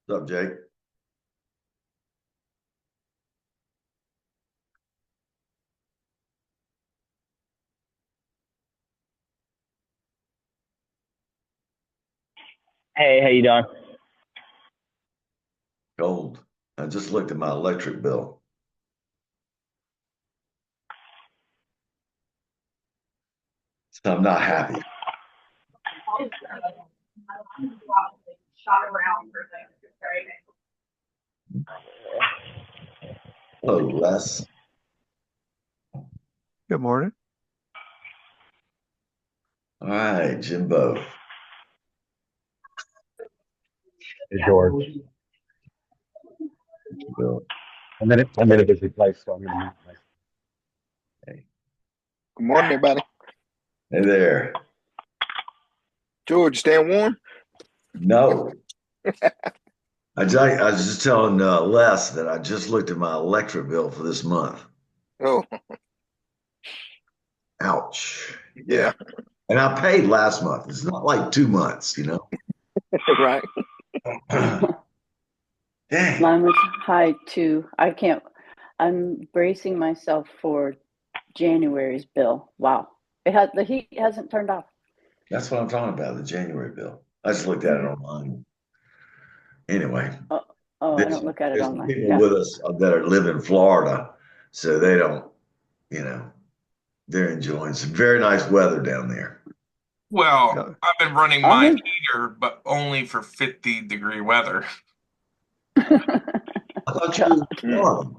What's up, Jake? Hey, how you doing? Gold. I just looked at my electric bill. So I'm not happy. Oh, Les. Good morning. All right, Jimbo. Hey, George. Bill. I'm in a busy place, so I'm gonna mute myself. Hey. Good morning, everybody. Hey there. George, staying warm? No. I was just telling Les that I just looked at my electric bill for this month. Oh, Ouch. yeah, And I paid last month. It's not like 2 months, right. Dang. Mine was high too. I'm bracing myself for January's bill. Wow. The heat hasn't turned off. That's what I'm talking about, the January bill. I just looked at it online. Anyway, Oh, I there's, don't look at it there's some online. people Yeah. with us that live in Florida, so they don't, they're enjoying some very nice weather down there. Well, I've been running my I'm heater, but only for 50-degree weather. I thought you was in Florida.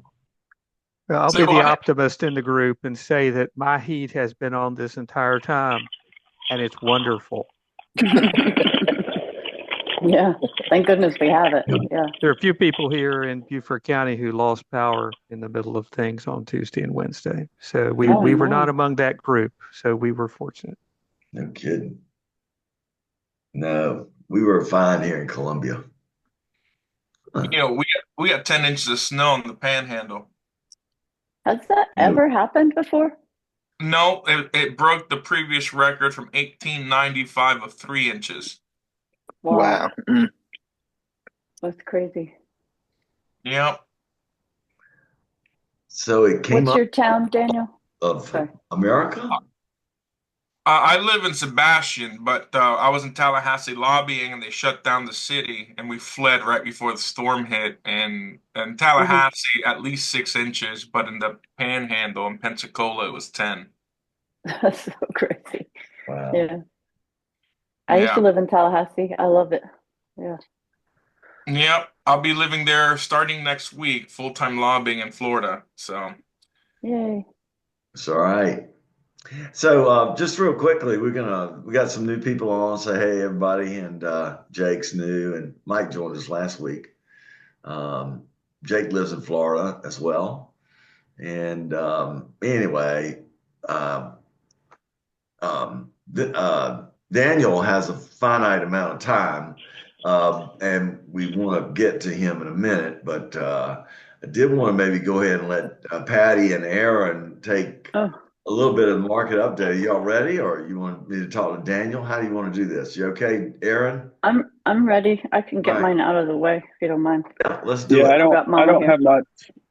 Well, I'll So be the I- optimist in the group and say that my heat has been on this entire time, and it's wonderful. Yeah. Thank goodness we have it. Yeah. There are a few people here in Beaufort County who lost power in the middle of things on Tuesday and Wednesday. So we Oh, were not no. among that group. So we were fortunate. No kidding. No, we were fine here in Columbia. we got 10 inches of snow in the Panhandle. Has that ever happened before? No, it broke the previous record from 1895 of 3 inches. Wow. That's crazy. Yep. So it came What's up your town, Daniel? of Sorry. America? I live in Sebastian, but I was in Tallahassee lobbying, and they shut down the city, and we fled right before the storm hit. And in Tallahassee, at least 6 inches, but in the Panhandle in Pensacola, it was 10. That's so crazy. Wow. Yeah. I used to Yeah. live in Tallahassee. I love it. Yeah. Yep. I'll be living there starting next week, full-time lobbying in Florida. So, Yay. It's all right. So just real quickly, we got some new people on. Say hey everybody, and Jake's new, and Mike joined us last week. Jake lives in Florida as well, and anyway, um, Daniel has a finite amount of time, and we want to get to him in a minute, but I did want to maybe go ahead and let Patty and Aaron take Oh, a little bit of market update. Y'all ready, or you want me to talk to Daniel? How do you want to do this? You okay, Aaron? I'm ready. I can All get right, mine out of the way if you don't mind. yeah, let's do Yeah, it. I've got I Mama don't here. have much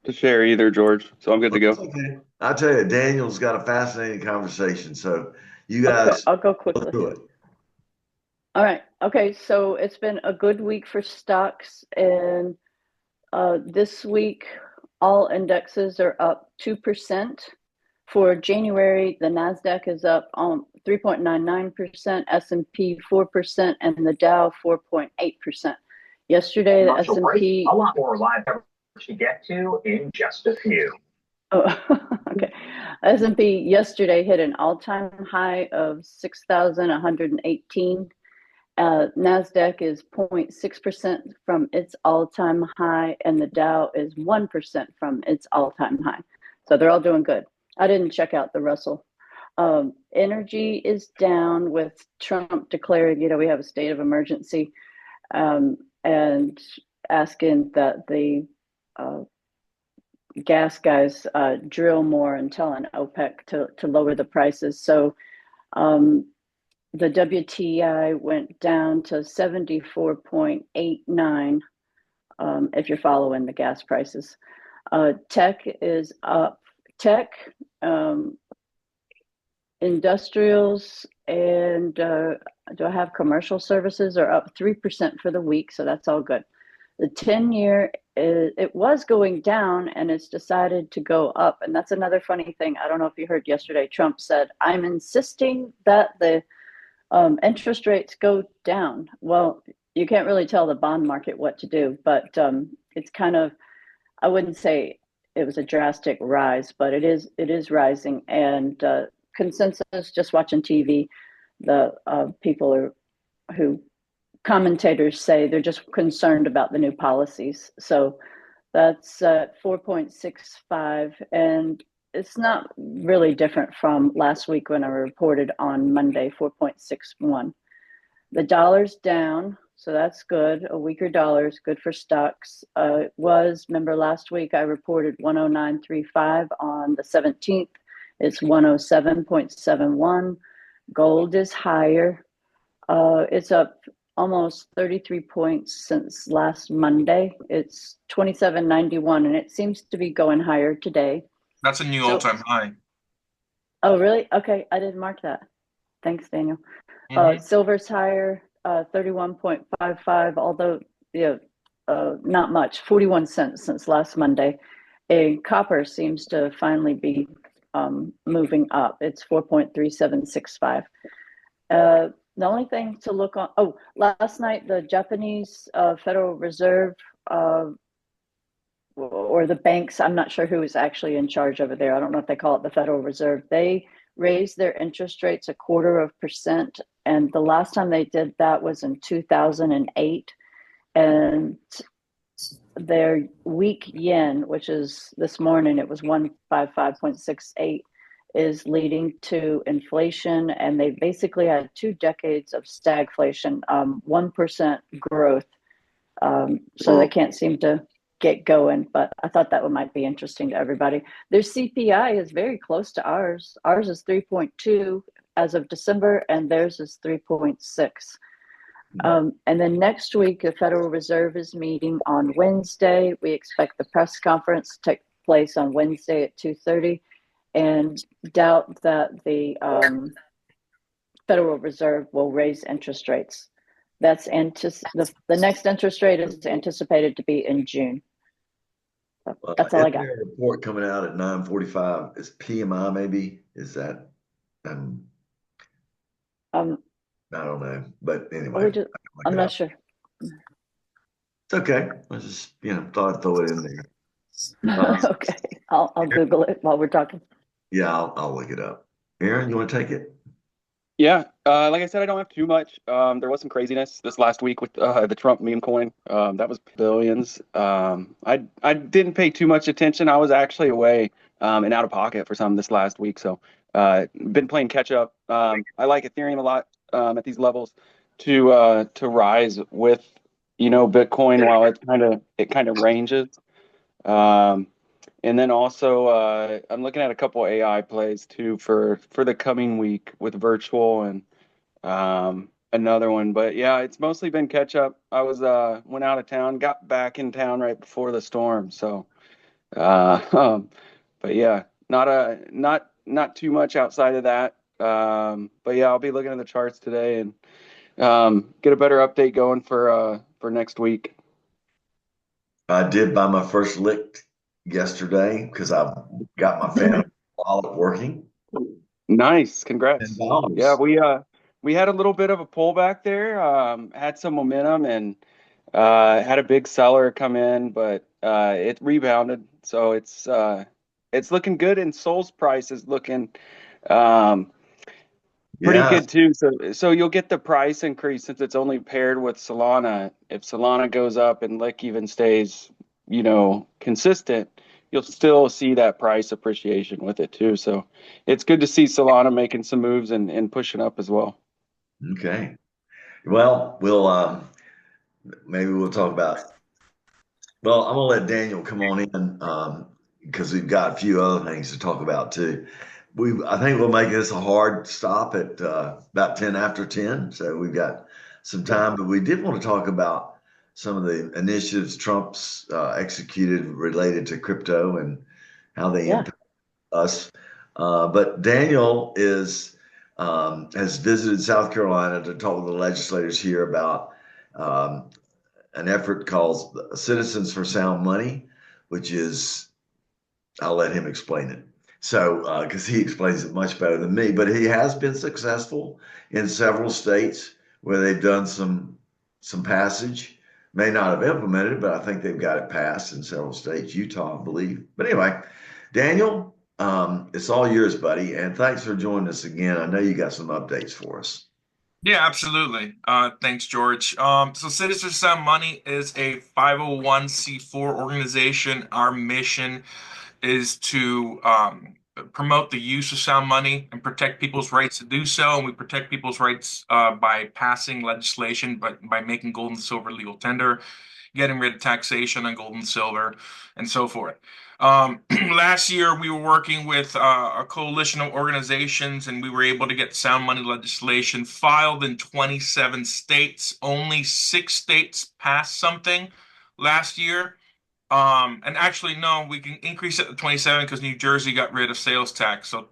to share either, George. So I'm good to Well, go. that's okay. I'll tell you, Daniel's got a fascinating conversation, so you Okay, guys I'll go go quickly. through it. All right. Okay, so it's been a good week for stocks, and this week all indexes are up 2%. For January, the Nasdaq is up 3.99%, S&P 4%, and the Dow 4.8%. Yesterday, the S&P. A lot more live coverage to get to in just a few. Oh, okay. S&P yesterday hit an all-time high of 6,118. NASDAQ is 0.6% from its all-time high, and the Dow is 1% from its all-time high. So they're all doing good. I didn't check out the Russell. Energy is down with Trump declaring, we have a state of emergency, and asking that the gas guys drill more and telling OPEC to lower the prices. So the WTI went down to 74.89 if you're following the gas prices. Tech is up. Tech, industrials, and do I have commercial services are up 3% for the week, so that's all good. The 10-year, it was going down and it's decided to go up. And that's another funny thing. I don't know if you heard yesterday, Trump said, I'm insisting that the interest rates go down. Well, you can't really tell the bond market what to do, but it's kind of, I wouldn't say it was a drastic rise, but it is rising. And consensus, just watching TV, the people who commentators say they're just concerned about the new policies. So that's 4.65, and it's not really different from last week when I reported on Monday, 4.61. The dollar's down, so that's good. A weaker dollar is good for stocks. Remember last week I reported 109.35 on the 17th. It's 107.71. Gold is higher. It's up almost 33 points since last Monday. It's 27.91, and it seems to be going higher today. That's a new all-time high. Oh, really? Okay, I didn't mark that. Thanks, Daniel. Silver's higher, 31.55, although not much, 41 cents since last Monday. And copper seems to finally be moving up. It's 4.3765. The only thing to look on, last night the Japanese Federal Reserve or the banks, I'm not sure who is actually in charge over there. I don't know if they call it the Federal Reserve. They raised their interest rates 0.25%. And the last time they did that was in 2008. And their weak yen, which is this morning, it was 155.68, is leading to inflation. And they basically had 2 decades of stagflation, 1% growth. So they can't seem to get going, but I thought that might be interesting to everybody. Their CPI is very close to ours. Ours is 3.2 as of December, and theirs is 3.6. And then next week, the Federal Reserve is meeting on Wednesday. We expect the press conference to take place on Wednesday at 2:30, and doubt that the Federal Reserve will raise interest rates. That's the next interest rate is anticipated to be in June. So that's all I got. A report coming out at 9:45 is PMI, maybe? Is that? I don't know, but anyway, I'm not sure. It's okay. I just thought I'd throw it in there. Okay, I'll Google it while we're talking. Yeah, I'll look it up. Aaron, you want to take it? Yeah, like I said, I don't have too much. There was some craziness this last week with the Trump meme coin. That was billions. I didn't pay too much attention. I was actually away and out of pocket for some this last week, so been playing catch up. I like Ethereum a lot at these levels to rise with Bitcoin while it kind of ranges. And then also, I'm looking at a couple AI plays too for the coming week with virtual and another one. But yeah, it's mostly been catch up. I was went out of town, got back in town right before the storm. So, but yeah, not too much outside of that. But yeah, I'll be looking at the charts today and get a better update going for next week. I did buy my first lick yesterday because I got my family wallet working. Nice, congrats. Yeah, we had a little bit of a pullback there. Had some momentum and had a big seller come in, but it rebounded. So it's looking good, and Sol's price is looking pretty good too. So you'll get the price increase since it's only paired with Solana. If Solana goes up and Lick even stays, consistent, you'll still see that price appreciation with it too. So it's good to see Solana making some moves and pushing up as well. Okay. Well, maybe we'll talk about. Well, I'm gonna let Daniel come on in because we've got a few other things to talk about too. I think we'll make this a hard stop at about 10 after 10. So we've got some time, but we did want to talk about some of the initiatives Trump's executed related to crypto and how they Yeah. impact us. But Daniel has visited South Carolina to talk with the legislators here about an effort called Citizens for Sound Money, which is, I'll let him explain it. So, because he explains it much better than me, but he has been successful in several states where they've done some passage. May not have implemented it, but I think they've got it passed in several states, Utah, I believe. But anyway, Daniel, it's all yours, buddy, and thanks for joining us again. I know you got some updates for us. Yeah, absolutely. Thanks, George. So Citizens Sound Money is a 501c4 organization. Our mission is to promote the use of sound money and protect people's rights to do so. And we protect people's rights by passing legislation, but by making gold and silver legal tender, getting rid of taxation on gold and silver, and so forth. Last year, we were working with a coalition of organizations, and we were able to get sound money legislation filed in 27 states. Only 6 states passed something last year. And actually, no, we can increase it to 27 because New Jersey got rid of sales tax. So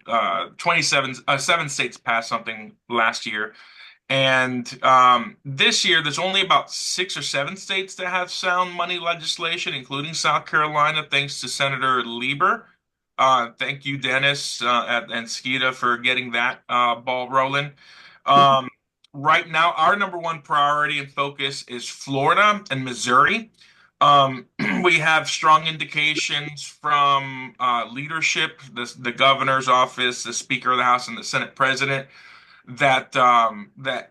7 states passed something last year. And this year, there's only about 6 or 7 states that have sound money legislation, including South Carolina, thanks to Senator Lieber. Thank you, Dennis and Skeeta, for getting that ball rolling. Right now, our number one priority and focus is Florida and Missouri. We have strong indications from leadership, the governor's office, the Speaker of the House, and the Senate President that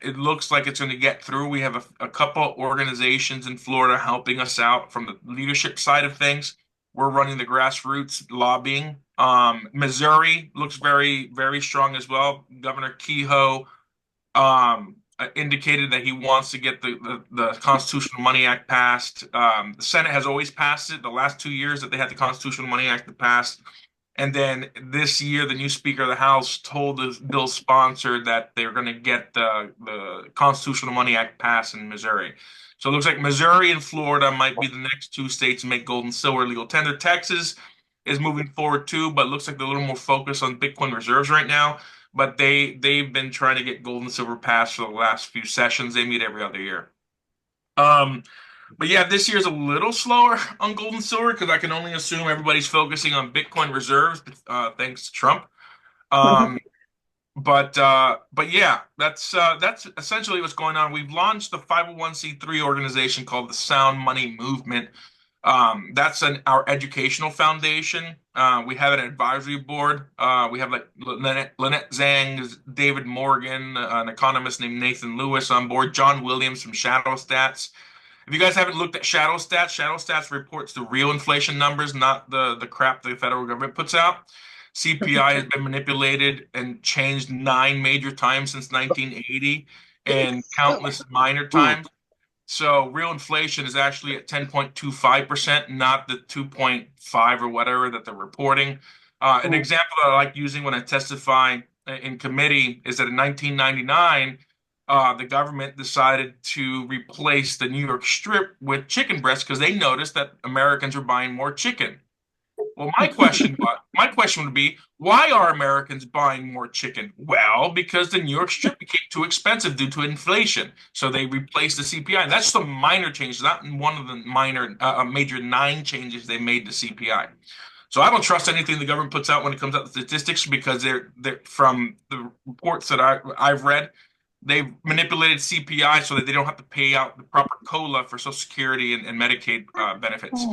it looks like it's going to get through. We have a couple organizations in Florida helping us out from the leadership side of things. We're running the grassroots lobbying. Missouri looks very, very strong as well. Governor Kehoe indicated that he wants to get the Constitutional Money Act passed. The Senate has always passed it. The last 2 years that they had the Constitutional Money Act passed. And then this year, the new Speaker of the House told the bill sponsor that they're going to get the Constitutional Money Act passed in Missouri. So it looks like Missouri and Florida might be the next 2 states to make gold and silver legal tender. Texas is moving forward too, but it looks like they're a little more focused on Bitcoin reserves right now. But they've been trying to get gold and silver passed for the last few sessions. They meet every other year. But yeah, this year's a little slower on gold and silver because I can only assume everybody's focusing on Bitcoin reserves, thanks to Trump. But yeah, that's essentially what's going on. We've launched the 501c3 organization called the Sound Money Movement. That's our educational foundation. We have an advisory board. We have like Lynette Zhang, David Morgan, an economist named Nathan Lewis on board, John Williams from Shadow Stats. If you guys haven't looked at Shadow Stats reports the real inflation numbers, not the crap the federal government puts out. CPI has been manipulated and changed 9 major times since 1980 and countless minor times. So real inflation is actually at 10.25%, not the 2.5 or whatever that they're reporting. An example that I like using when I testify in committee is that in 1999, the government decided to replace the New York Strip with chicken breasts because they noticed that Americans were buying more chicken. Well, my question would be, why are Americans buying more chicken? Well, because the New York Strip became too expensive due to inflation. So they replaced the CPI. And that's the minor changes, not one of the major 9 changes they made to CPI. So I don't trust anything the government puts out when it comes out to statistics because they're from the reports that I've read, they've manipulated CPI so that they don't have to pay out the proper COLA for Social Security and Medicaid benefits.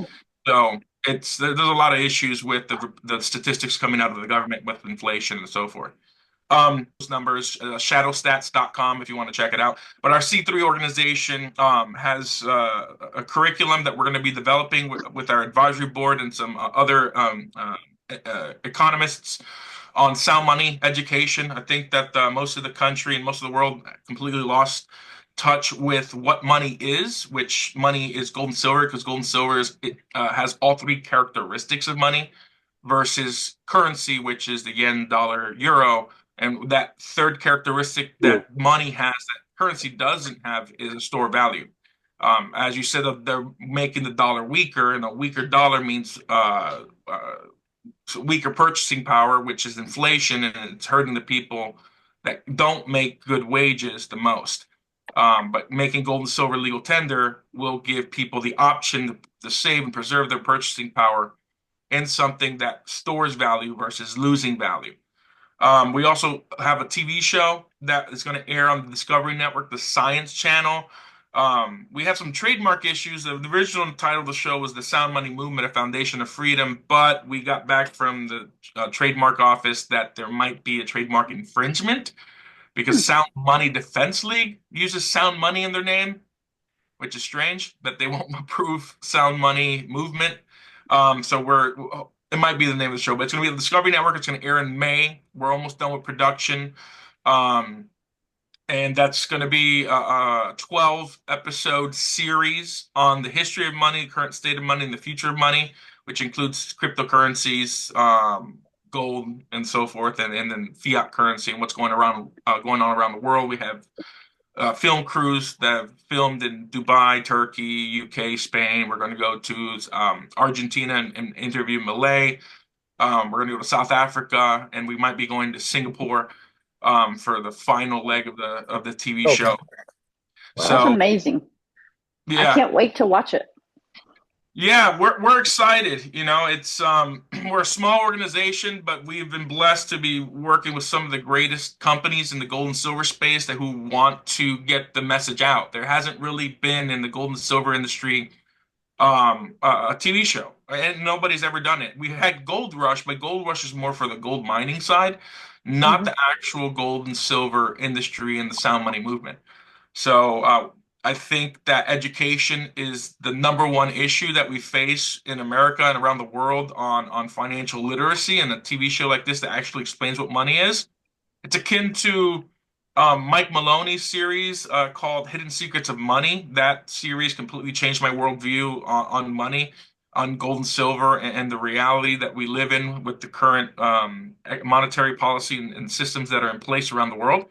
So there's a lot of issues with the statistics coming out of the government with inflation and so forth. Those numbers, shadowstats.com if you want to check it out. But our C3 organization has a curriculum that we're going to be developing with our advisory board and some other economists on sound money education. I think that most of the country and most of the world completely lost touch with what money is, which money is gold and silver, because gold and silver has all 3 characteristics of money versus currency, which is the yen, dollar, euro. And that third characteristic that money has that currency doesn't have is a store value. As you said, they're making the dollar weaker, and a weaker dollar means weaker purchasing power, which is inflation, and it's hurting the people that don't make good wages the most. But making gold and silver legal tender will give people the option to save and preserve their purchasing power in something that stores value versus losing value. We also have a TV show that is going to air on the Discovery Network, the Science Channel. We have some trademark issues. The original title of the show was The Sound Money Movement, a Foundation of Freedom, but we got back from the trademark office that there might be a trademark infringement because Sound Money Defense League uses Sound Money in their name, which is strange that they won't approve Sound Money Movement. It might be the name of the show, but it's going to be on the Discovery Network. It's going to air in May. We're almost done with production. And that's going to be a 12-episode series on the history of money, current state of money, and the future of money, which includes cryptocurrencies, gold, and so forth, and then fiat currency and what's going on around the world. We have film crews that have filmed in Dubai, Turkey, UK, Spain. We're going to go to Argentina and interview Malay. We're going to go to South Africa, and we might be going to Singapore for the final leg of the TV show. Wow. That's So amazing. I yeah, can't wait to watch it. yeah, we're excited. You know, it's we're a small organization, but we've been blessed to be working with some of the greatest companies in the gold and silver space who want to get the message out. There hasn't really been in the gold and silver industry a TV show, and nobody's ever done it. We had Gold Rush, but Gold Rush is more for the gold mining side, not the actual gold and silver industry and the sound money movement. So I think that education is the number one issue that we face in America and around the world on financial literacy, and a TV show like this that actually explains what money is. It's akin to Mike Maloney's series called Hidden Secrets of Money. That series completely changed my worldview on money, on gold and silver, and the reality that we live in with the current monetary policy and systems that are in place around the world.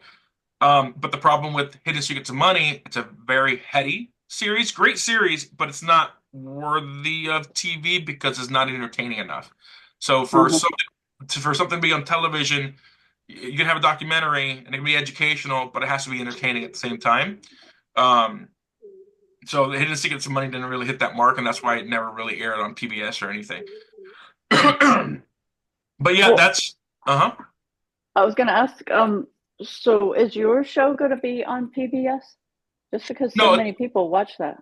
But the problem with Hidden Secrets of Money, it's a very heady series, great series, but it's not worthy of TV because it's not entertaining enough. So for something to be on television, you can have a documentary and it can be educational, but it has to be entertaining at the same time. So the Hidden Secrets of Money didn't really hit that mark, and that's why it never really aired on PBS or anything. But yeah, Well, that's I was going to ask, so is your show going to be on PBS? Just because so no. many people watch that.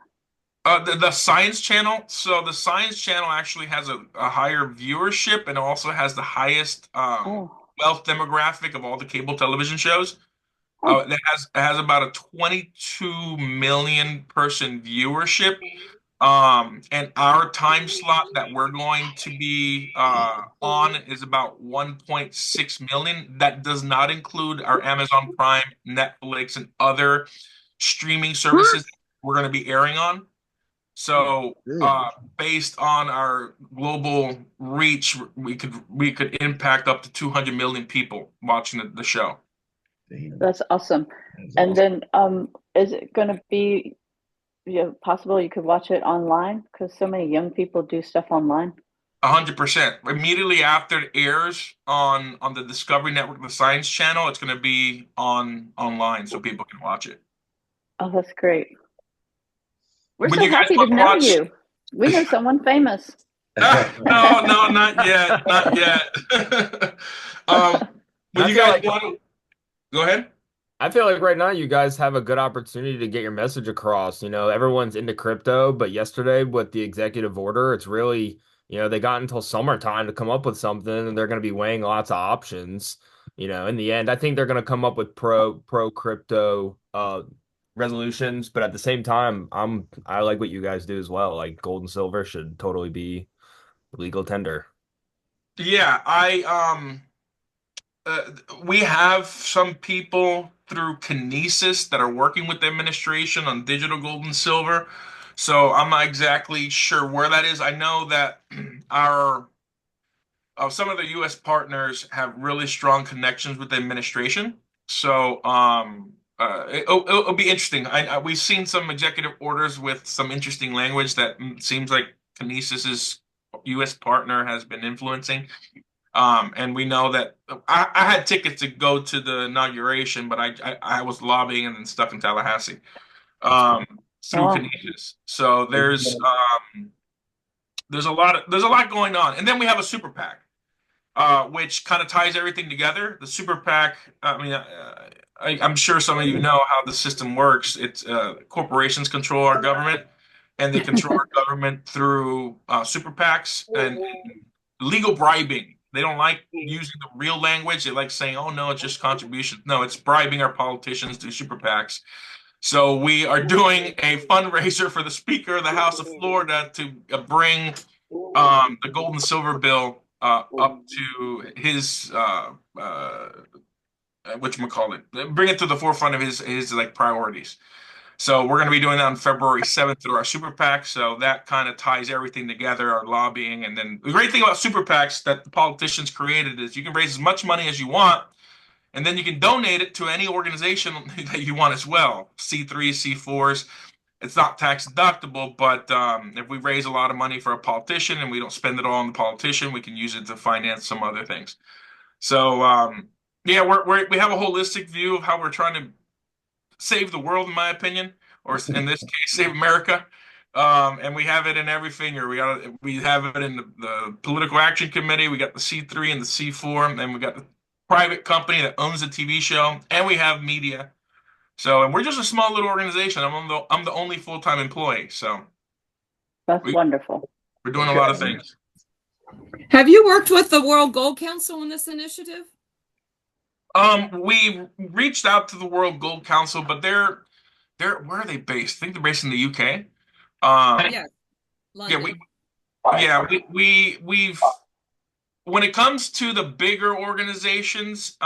The Science Channel. So the Science Channel actually has a higher viewership and also has the highest wealth demographic of all the cable television shows. It has about a 22 million person viewership. And our time slot that we're going to be on is about 1.6 million. That does not include our Amazon Prime, Netflix, and other streaming services we're going to be airing on. So, based on our global reach, we could impact up to 200 million people watching the show. That's awesome. And then, is it going to be possible you could watch it online? Because so many young people do stuff online. 100%. Immediately after it airs on the Discovery Network, the Science Channel, it's going to be online so people can watch it. Oh, that's great. We're Would so you guys happy to want to know watch? you. We know someone famous. No, not yet, not yet. Would you guys want to go ahead? I feel like right now you guys have a good opportunity to get your message across. You know, everyone's into crypto, but yesterday with the executive order, it's really, they got until summertime to come up with something, and they're going to be weighing lots of options. In the end, I think they're going to come up with pro crypto resolutions, but at the same time, I like what you guys do as well. Like gold and silver should totally be legal tender. Yeah, we have some people through Kinesis that are working with the administration on digital gold and silver. So I'm not exactly sure where that is. I know that some of the U.S. partners have really strong connections with the administration. So it'll be interesting. We've seen some executive orders with some interesting language that seems like Kinesis's U.S. partner has been influencing. And we know that I had tickets to go to the inauguration, but I was lobbying and then stuck in Tallahassee through Wow. Kinesis. So there's a lot going on, and then we have a super PAC, which kind of ties everything together. The super PAC. I mean, I'm sure some of you know how the system works. It's corporations control our government, and they control our government through super PACs and legal bribing. They don't like using the real language. They like saying, "Oh no, it's just contributions." No, it's bribing our politicians through super PACs. So we are doing a fundraiser for the Speaker of the House of Florida to bring the gold and silver bill up to his whatchamacallit, bring it to the forefront of his like priorities. So we're going to be doing that on February 7th through our super PAC. So that kind of ties everything together, our lobbying. And then the great thing about super PACs that the politicians created is you can raise as much money as you want, and then you can donate it to any organization that you want as well. C3s, C4s. It's not tax deductible, but if we raise a lot of money for a politician and we don't spend it all on the politician, we can use it to finance some other things. So yeah, we have a holistic view of how we're trying to save the world, in my opinion, or in this case, save America. And we have it in every finger. We have it in the Political Action Committee. We got the C3 and the C4, and we got the private company that owns the TV show, and we have media. So, and we're just a small little organization. I'm the only full-time employee. So That's wonderful. we're doing a lot of things. Have you worked with the World Gold Council on this initiative? We reached out to the World Gold Council, but they're where are they based? I think they're based in the UK. Yes, London. We've when it comes to the bigger organizations,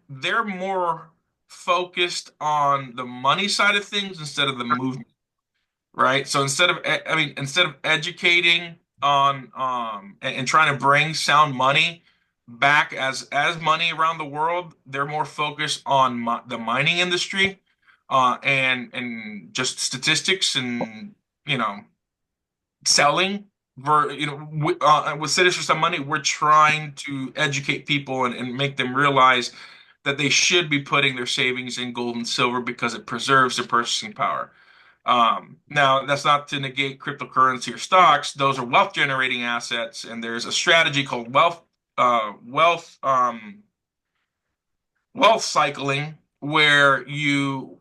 they're more focused on the money side of things instead of the movement, right? So instead of educating on and trying to bring sound money back as money around the world, they're more focused on the mining industry and just statistics and selling with Citizens for Money. We're trying to educate people and make them realize that they should be putting their savings in gold and silver because it preserves their purchasing power. Now, that's not to negate cryptocurrency or stocks. Those are wealth generating assets, and there's a strategy called wealth cycling, where you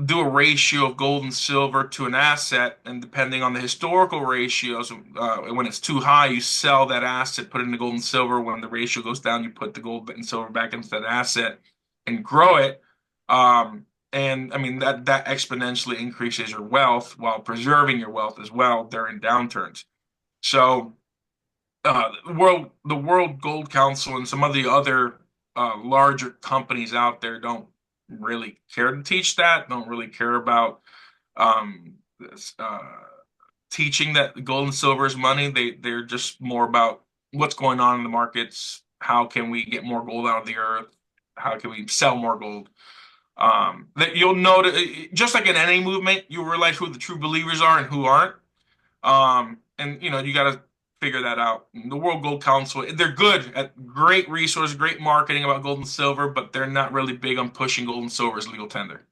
do a ratio of gold and silver to an asset, and depending on the historical ratios, when it's too high, you sell that asset, put it into gold and silver. When the ratio goes down, you put the gold and silver back into that asset and grow it. And I mean that exponentially increases your wealth while preserving your wealth as well during downturns. So the World Gold Council and some of the other larger companies out there don't really care to teach that, don't really care about teaching that gold and silver is money. They're just more about what's going on in the markets. How can we get more gold out of the earth? How can we sell more gold? That you'll notice, just like in any movement, you'll realize who the true believers are and who aren't. And you got to figure that out. The World Gold Council, they're good at great resource, great marketing about gold and silver, but they're not really big on pushing gold and silver as legal tender.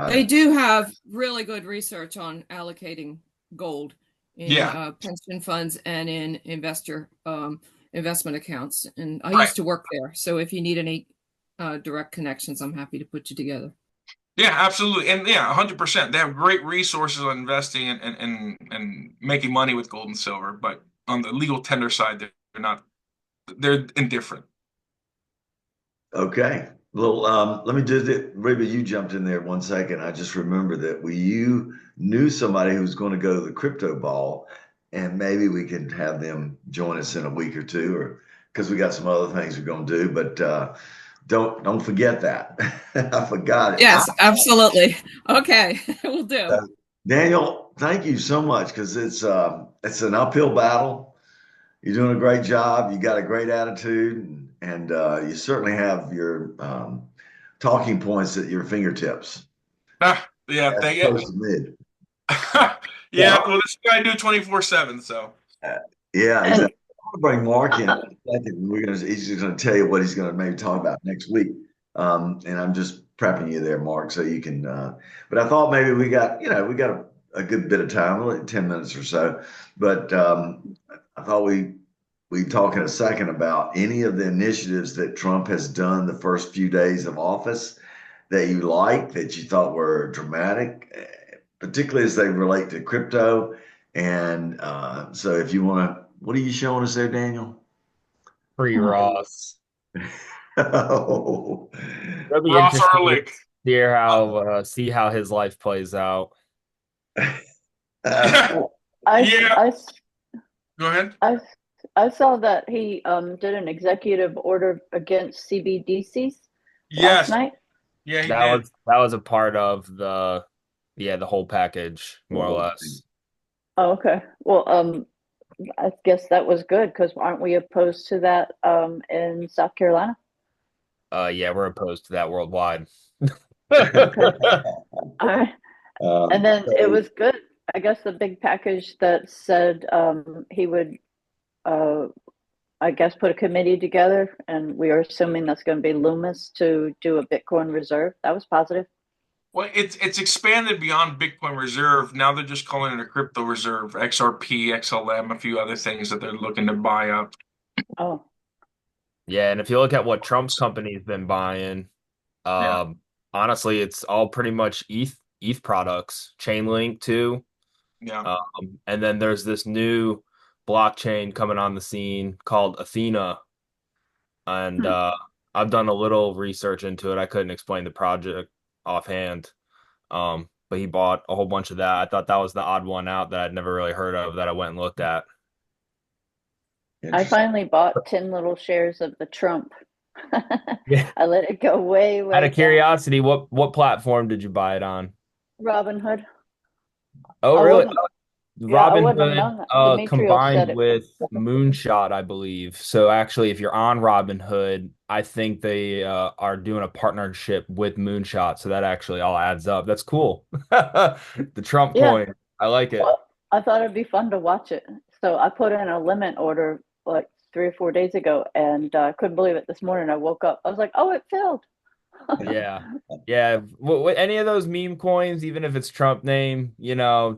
They do have really good research on allocating gold in pension funds and in investment accounts. And I used to work there. So if you need any direct connections, I'm happy to put you together. Yeah, absolutely. And 100%. They have great resources on investing and making money with gold and silver. But on the legal tender side, they're indifferent. Okay. Well, let me do it. Reba, you jumped in there 1 second. I just remembered that you knew somebody who was going to go to the crypto ball, and maybe we could have them join us in a week or two, or because we got some other things we're going to do. But don't forget that. I forgot it. Yes, absolutely. Okay, we'll do. Daniel, thank you so much, because it's an uphill battle. You're doing a great job. You got a great attitude, and you certainly have your talking points at your fingertips. Yeah, As thank opposed you. to mid. Yeah, well, this guy do 24/7, so. Yeah, exactly. I'm gonna bring Mark in a second. He's just gonna tell you what he's gonna maybe talk about next week. And I'm just prepping you there, Mark, so you can. But I thought maybe we got a good bit of time, like 10 minutes or so. But I thought we talk in a second about any of the initiatives that Trump has done the first few days of office that you like, that you thought were dramatic, particularly as they relate to crypto. And so if you want to, what are you showing us there, Daniel? Free Ross. Oh. It'll be Ross interesting Ehrlich. to hear see how his life plays out. Yeah. Go ahead. I saw that he did an executive order against CBDCs Yes. last night. Yeah, he That did. was a part of the whole package, more or less. Oh, okay. Well, I guess that was good because aren't we opposed to that in South Carolina? Yeah, we're opposed to that worldwide. Okay. All right. And then it was good. I guess the big package that said he would, I guess, put a committee together, and we are assuming that's going to be Loomis to do a Bitcoin reserve. That was positive. Well, it's expanded beyond Bitcoin Reserve. Now they're just calling it a crypto reserve, XRP, XLM, a few other things that they're looking to buy up. Oh. Yeah, and if you look at what Trump's company's been buying, honestly, it's all pretty much ETH products, Chainlink too. Yeah. And then there's this new blockchain coming on the scene called Athena. And I've done a little research into it. I couldn't explain the project offhand. But he bought a whole bunch of that. I thought that was the odd one out that I'd never really heard of that I went and looked at. I finally bought 10 little shares of the Trump. Yeah. I let it go way Out of curiosity, what platform did you buy it on? Robinhood. Oh, really? Robinhood combined with Moonshot, I believe. So actually, if you're on Robinhood, I think they are doing a partnership with Moonshot. So that actually all adds up. That's cool. The Trump coin. I like it. Well, I thought it'd be fun to watch it. So I put in a limit order like 3 or 4 days ago, and I couldn't believe it this morning. I woke up. I was like, oh, it filled. Yeah. Any of those meme coins, even if it's Trump name,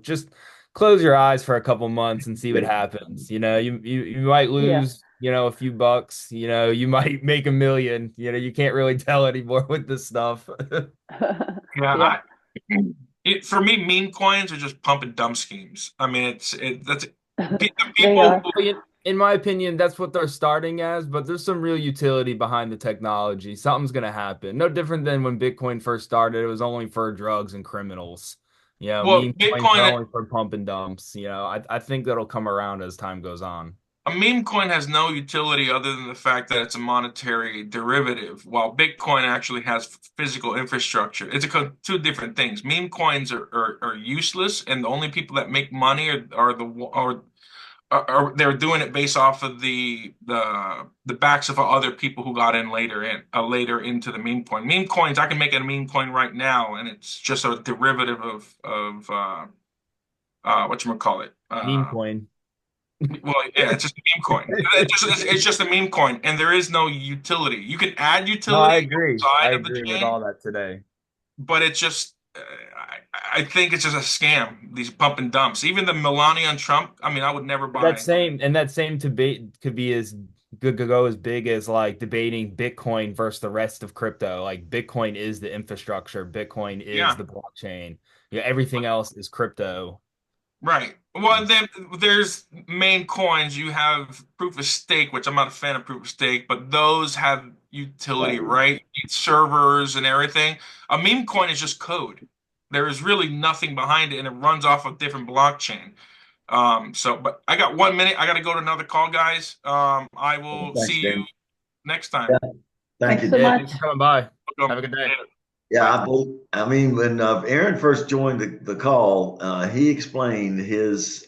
just close your eyes for a couple months and see what happens. You might lose, a few bucks. You might make $1 million. You can't really tell anymore with this stuff. For me, meme coins are just pump and dump schemes. I mean, that's people. In my opinion, that's what they're starting as, but there's some real utility behind the technology. Something's going to happen. No different than when Bitcoin first started. It was only for drugs and criminals. Meme coins are only for pump and dumps. I think that'll come around as time goes on. A meme coin has no utility other than the fact that it's a monetary derivative, while Bitcoin actually has physical infrastructure. It's two different things. Meme coins are useless, and the only people that make money are they're doing it based off of the backs of other people who got in later into the meme coin. Meme coins, I can make a meme coin right now, and it's just a derivative of whatchamacallit. Meme coin. Well, yeah, it's just a meme coin. It's just a meme coin, and there is no utility. You can add utility. I agree. I agree with all that today. But it's just, I think it's just a scam. These pump and dumps. Even the Melania and Trump. I mean, I would never buy that same debate could be as good to go as big as like debating Bitcoin versus the rest of crypto. Like Bitcoin is the infrastructure. Bitcoin is the blockchain. Everything else is crypto. Right. Well, then there's main coins. You have proof of stake, which I'm not a fan of proof of stake, but those have utility, right? Servers and everything. A meme coin is just code. There is really nothing behind it, and it runs off a different blockchain. But I got 1 minute. I got to go to another call, guys. I will see you next time. Yeah. Thank you. Thanks for coming by. Have a good day. Yeah, I mean, when Aaron first joined the call, he explained his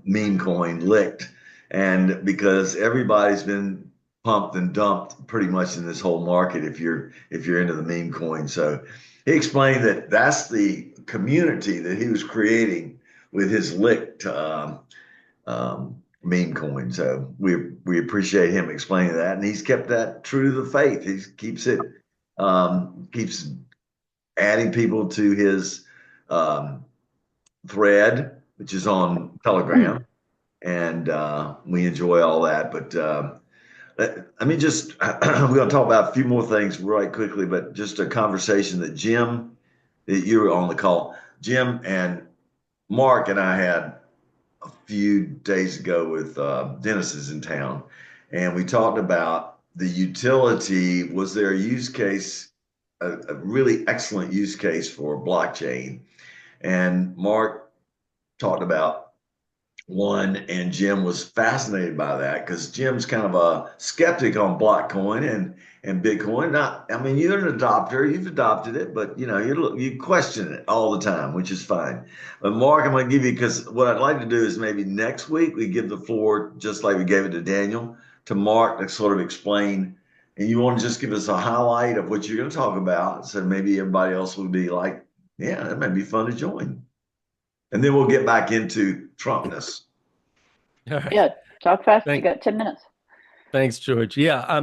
meme coin Licked, and because everybody's been pumped and dumped pretty much in this whole market if you're into the meme coin. So he explained that that's the community that he was creating with his licked meme coin. So we appreciate him explaining that, and he's kept that true to the faith. He keeps adding people to his thread, which is on Telegram, and we enjoy all that. But let me just we're going to talk about a few more things right quickly, but just a conversation that Jim, that you were on the call, Jim and Mark and I had a few days ago with Dennis is in town, and we talked about the utility. Was there a use case, a really excellent use case for blockchain? And Mark talked about one, and Jim was fascinated by that because Jim's kind of a skeptic on Blockcoin and Bitcoin. I mean, you're an adopter, you've adopted it, but you question it all the time, which is fine. But Mark, I'm going to give you, because what I'd like to do is maybe next week we give the floor, just like we gave it to Daniel, to Mark to sort of explain. And you want to just give us a highlight of what you're going to talk about, so maybe everybody else will be like, yeah, that might be fun to join. And then we'll get back into Trumpness. Right. Yeah, talk fast. You got 10 minutes. Thanks, George. Yeah,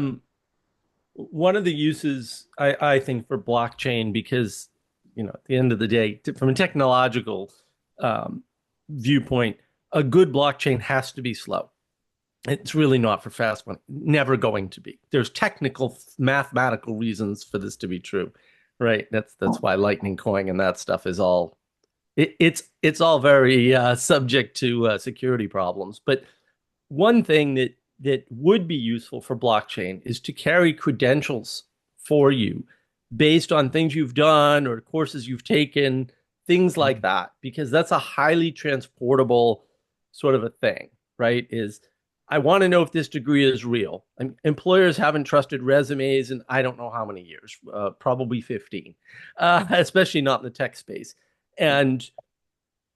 one of the uses I think for blockchain, because at the end of the day, from a technological viewpoint, a good blockchain has to be slow. It's really not for fast one. Never going to be. There's technical, mathematical reasons for this to be true, right? That's why Lightning Coin and that stuff is all. It's all very subject to security problems. But one thing that would be useful for blockchain is to carry credentials for you based on things you've done or courses you've taken, things like that, because that's a highly transportable sort of a thing, right? I want to know if this degree is real. Employers haven't trusted resumes in I don't know how many years, probably 15, especially not in the tech space. And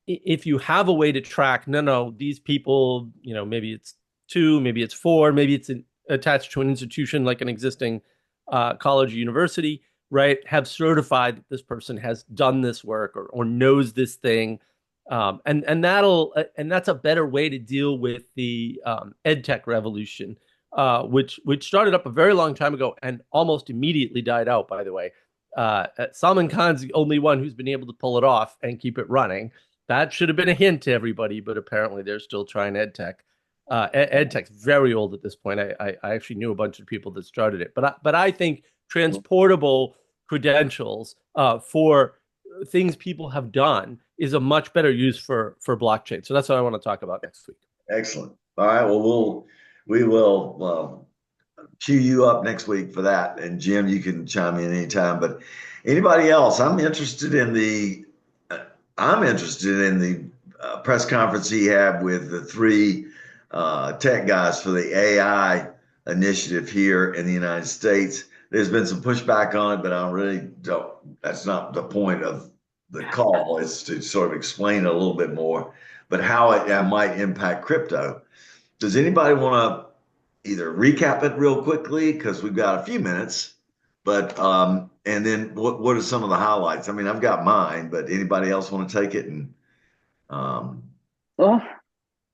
if you have a way to track, no, these people, maybe it's 2, maybe it's 4, maybe it's attached to an institution like an existing college or university, right, have certified that this person has done this work or knows this thing. And that's a better way to deal with the ed tech revolution, which started up a very long time ago and almost immediately died out, by the way. Salman Khan's the only one who's been able to pull it off and keep it running. That should have been a hint to everybody, but apparently they're still trying EdTech. EdTech's very old at this point. I actually knew a bunch of people that started it, but I think transportable credentials for things people have done is a much better use for blockchain. So that's what I want to talk about next week. Excellent. All right. Well, we will cue you up next week for that. And Jim, you can chime in anytime. But anybody else? I'm interested in the press conference he had with the 3 tech guys for the AI initiative here in the United States. There's been some pushback on it, but I really don't. That's not the point of the call. Is to sort of explain it a little bit more, but how it might impact crypto. Does anybody want to either recap it real quickly, because we've got a few minutes, but and then what are some of the highlights? I mean, I've got mine, but anybody else want to take it? And well,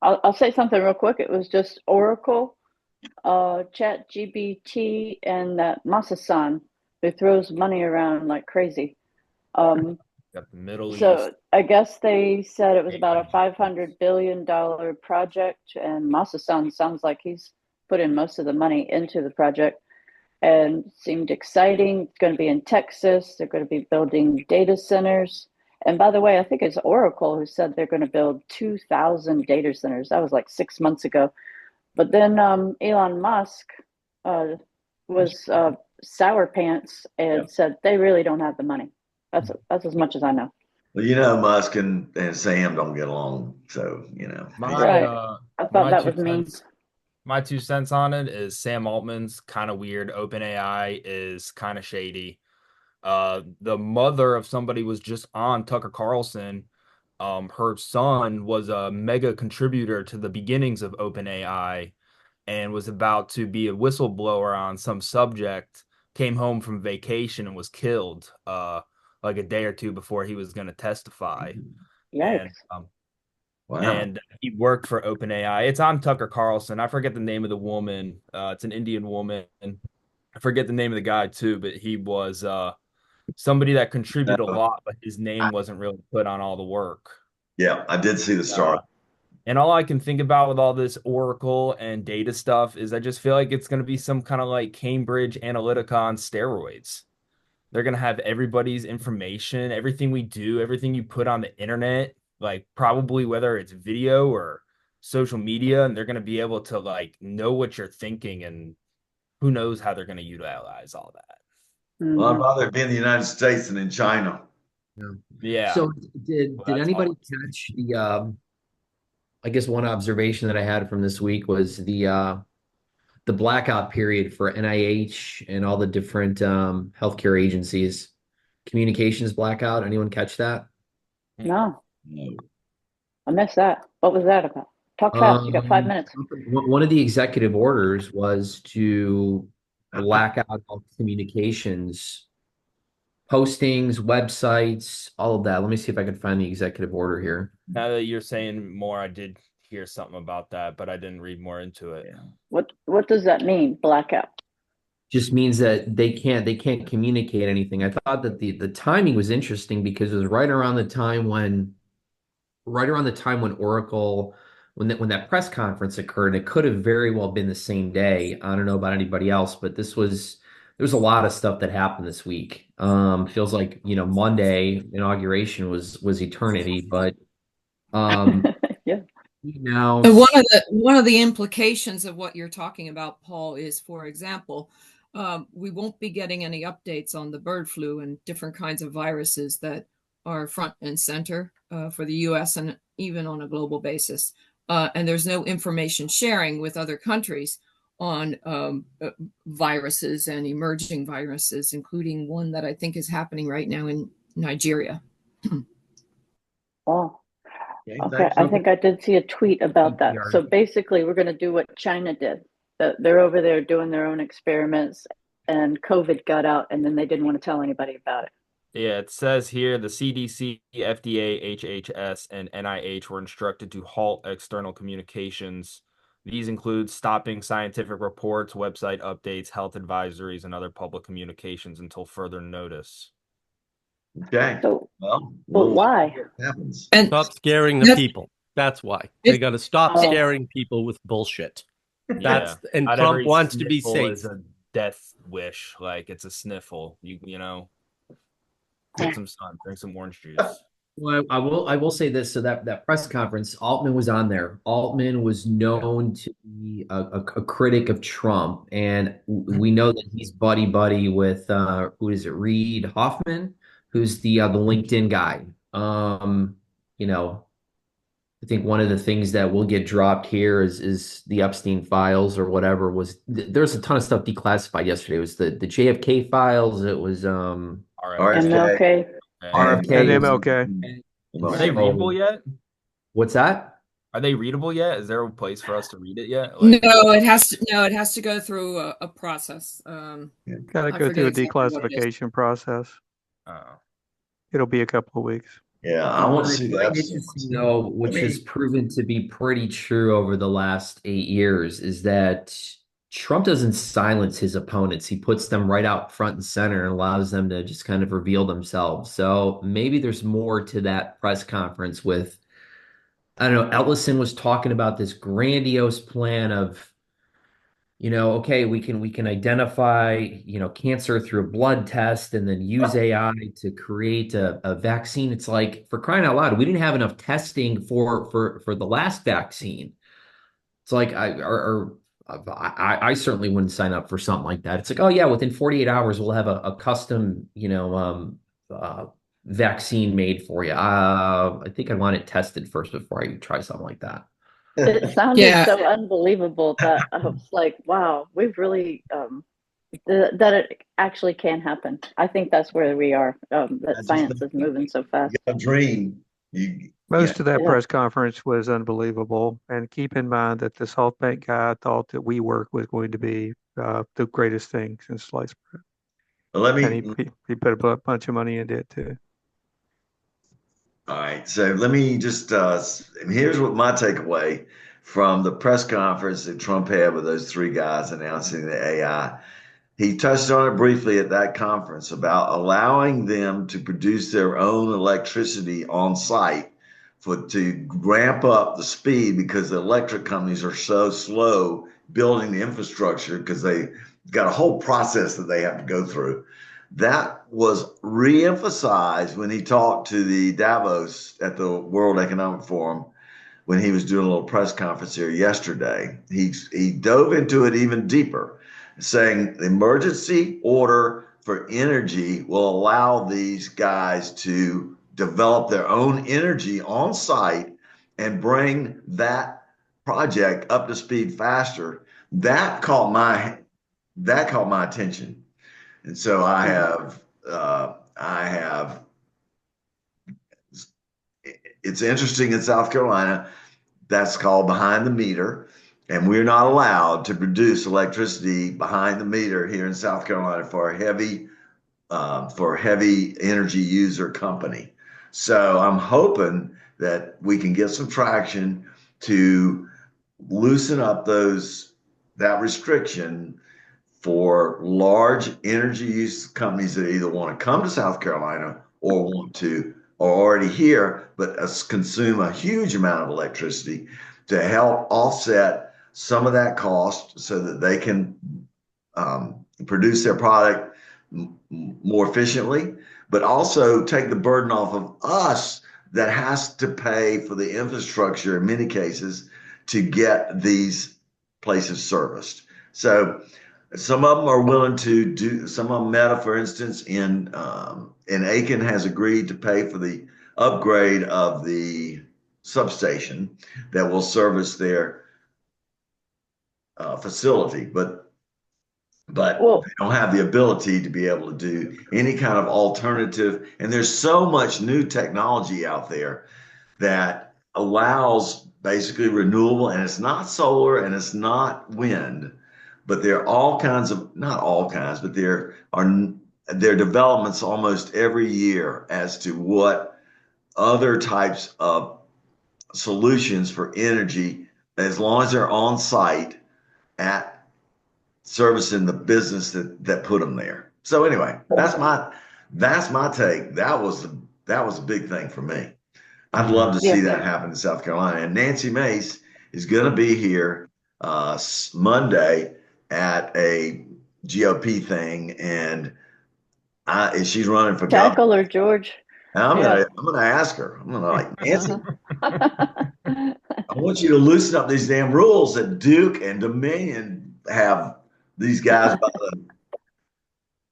I'll say something real quick. It was just Oracle, ChatGPT, and that Masa-san who throws money around like crazy. Got the Middle East. So I guess they said it was about a $500 billion project, and Masa-san sounds like he's put in most of the money into the project and seemed exciting. It's going to be in Texas. They're going to be building data centers. And by the way, I think it's Oracle who said they're going to build 2,000 data centers. That was like 6 months ago. But then Elon Musk was sour pants and said they really don't have the money. That's as much as I know. Well, Musk and Sam don't get along, so I thought that was mean. My 2 cents on it is Sam Altman's kind of weird. OpenAI is kind of shady. The mother of somebody was just on Tucker Carlson. Her son was a mega contributor to the beginnings of OpenAI. and was about to be a whistleblower on some subject, came home from vacation and was killed like a day or two before he was going to testify. Yikes. Wow. And he worked for OpenAI. It's on Tucker Carlson. I forget the name of the woman. It's an Indian woman. I forget the name of the guy too, but he was somebody that contributed a lot, but his name wasn't really put on all the work. Yeah, I did see the story. And all I can think about with all this Oracle and data stuff is I just feel like it's going to be some kind of like Cambridge Analytica on steroids. They're going to have everybody's information, everything we do, everything you put on the internet, like probably whether it's video or social media, and they're going to be able to like know what you're thinking, and who knows how they're going to utilize all that. Well, I'd rather be in the United States than in China. Yeah. So did anybody catch the I guess one observation that I had from this week was the blackout period for NIH and all the different healthcare agencies, communications blackout. Anyone catch that? No. I missed that. What was that about? Talk fast. You got 5 minutes. One of the executive orders was to black out all communications, postings, websites, all of that. Let me see if I can find the executive order here. Now that you're saying more, I did hear something about that, but I didn't read more into it. What does that mean, blackout? Just means that they can't communicate anything. I thought that the timing was interesting because it was right around the time when Oracle, when that press conference occurred. It could have very well been the same day. I don't know about anybody else, but there was a lot of stuff that happened this week. Feels like, Monday inauguration was eternity, but yeah. Now, one of the implications of what you're talking about, Paul, is, for example, we won't be getting any updates on the bird flu and different kinds of viruses that are front and center for the U.S. and even on a global basis. And there's no information sharing with other countries on viruses and emerging viruses, including one that I think is happening right now in Nigeria. Oh. Okay, I think I did see a tweet about that. So basically, we're going to do what China did. They're over there doing their own experiments, and COVID got out, and then they didn't want to tell anybody about it. Yeah, it says here the CDC, FDA, HHS, and NIH were instructed to halt external communications. These include stopping scientific reports, website updates, health advisories, and other public communications until further notice. Okay. So, well, why? Happens. And stop scaring the people. That's why. They got to stop scaring people with bullshit. And Not Trump wants to be sniffle safe. is a death wish, like it's a sniffle. You know, get some sun, drink some orange juice. Well, I will say this. So that press conference, Altman was on there. Altman was known to be a critic of Trump, and we know that he's buddy with who is it? Reid Hoffman, who's the LinkedIn guy. I think one of the things that will get dropped here is the Epstein files or whatever. There's a ton of stuff declassified yesterday. It was the JFK files. It was MLK. MLK. Are they readable yet? What's that? Are they readable yet? Is there a place for us to read it yet? No, it has to go through a process. Got to go through a declassification process. It'll be a couple of weeks. Yeah, I want to see that. Which has proven to be pretty true over the last 8 years, is that Trump doesn't silence his opponents. He puts them right out front and center and allows them to just kind of reveal themselves. So maybe there's more to that press conference with, I don't know, Ellison was talking about this grandiose plan of, okay, we can identify, cancer through a blood test and then use AI to create a vaccine. It's like, for crying out loud, we didn't have enough testing for the last vaccine. It's like, I certainly wouldn't sign up for something like that. It's like, oh yeah, within 48 hours, we'll have a custom, vaccine made for you. I think I want it tested first before I try something like that. It sounded so unbelievable that I was like, wow, we've really, that it actually can happen. I think that's where we are, that science is moving so fast. You got a dream, Most of that Yeah. press conference was unbelievable. And keep in mind that the SoftBank guy thought that WeWork was going to be the greatest thing since sliced bread. Let And me. he put a bunch of money into it too. All right, so let me just here's what my takeaway from the press conference that Trump had with those three guys announcing the AI. He touched on it briefly at that conference about allowing them to produce their own electricity on site to ramp up the speed because the electric companies are so slow building the infrastructure because they got a whole process that they have to go through. That was re-emphasized when he talked to the Davos at the World Economic Forum when he was doing a little press conference here yesterday. He dove into it even deeper, saying the emergency order for energy will allow these guys to develop their own energy on site and bring that project up to speed faster. That caught my attention. And so I have, it's interesting in South Carolina, that's called behind the meter. And we're not allowed to produce electricity behind the meter here in South Carolina for a heavy energy user company. So I'm hoping that we can get some traction to loosen up that restriction for large energy use companies that either want to come to South Carolina or are already here, but consume a huge amount of electricity to help offset some of that cost so that they can produce their product more efficiently, but also take the burden off of us that has to pay for the infrastructure in many cases to get these places serviced. So some of them are willing to do. Some of them, Meta, for instance, in Aiken has agreed to pay for the upgrade of the substation that will service their facility, but they don't have the ability to be able to do any kind of alternative. And there's so much new technology out there that allows basically renewable, and it's not solar and it's not wind. But there are all kinds of, not all kinds, but there are developments almost every year as to what other types of solutions for energy, as long as they're on site at servicing the business that put them there. So anyway, that's my take. That was a big thing for me. I'd love to see that happen in South Carolina. And Nancy Mace is going to be here Monday at a GOP thing, and she's running for governor. Tackle her, George. I'm gonna ask her. I'm gonna Nancy, I want you to loosen up these damn rules that Duke and Dominion have these guys by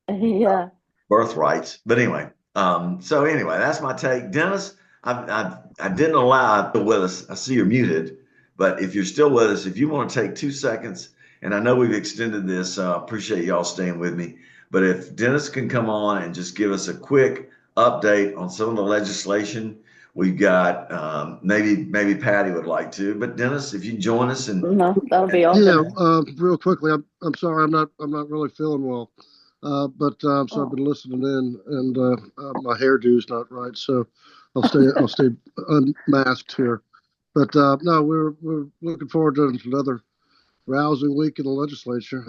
the birthrights. But anyway, so anyway, that's my take. Dennis, I didn't allow you with us. I see you're muted, but if you're still with us, if you want to take 2 seconds. And I know we've extended this. Appreciate y'all staying with me. But if Dennis can come on and just give us a quick update on some of the legislation we've got, maybe Patty would like to. But Dennis, if you join us and that'll be awesome. Yeah, real quickly. I'm sorry, I'm not really feeling well, but so I've been listening in, and my hairdo's not right, so I'll stay unmasked here. But no, we're looking forward to another rousing week in the legislature.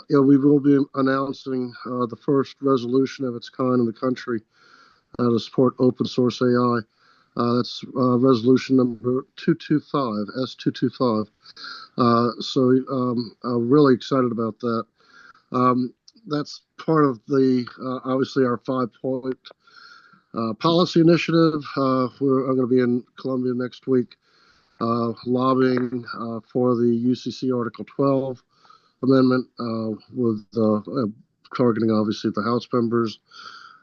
We will be announcing the first resolution of its kind in the country to support open source AI. That's resolution number 225, S225. So I'm really excited about that. That's part of the obviously our 5-point policy initiative. I'm going to be in Columbia next week. Lobbying for the UCC Article 12 amendment with targeting obviously the House members.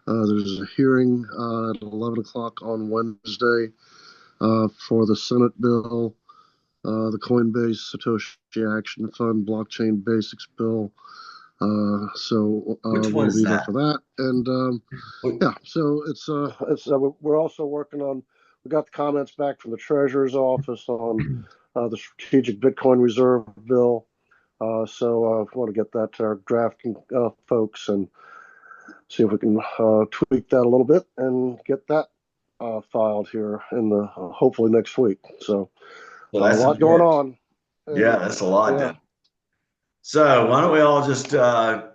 There's a hearing at 11 o'clock on Wednesday for the Senate bill, the Coinbase Satoshi Action Fund Blockchain Basics bill, So Which one we'll is be there that? for that. And yeah, so it's we're also working on. We got the comments back from the Treasurer's office on the strategic Bitcoin reserve bill. So I want to get that to our drafting folks and see if we can tweak that a little bit and get that filed here in the hopefully next week. So a lot going on. Yeah, that's a lot. Yeah. So why don't we all just have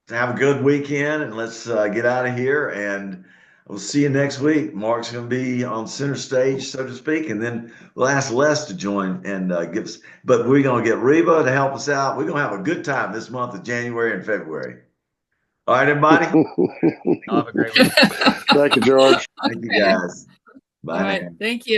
a good weekend and let's get out of here, and we'll see you next week. Mark's going to be on center stage, so to speak, and then we'll ask Les to join and give us. But we're going to get Reba to help us out. We're going to have a good time this month of January and February. All right, everybody. Have a great week. Thank you, George. Thank you, guys. Bye. All right. Thank you.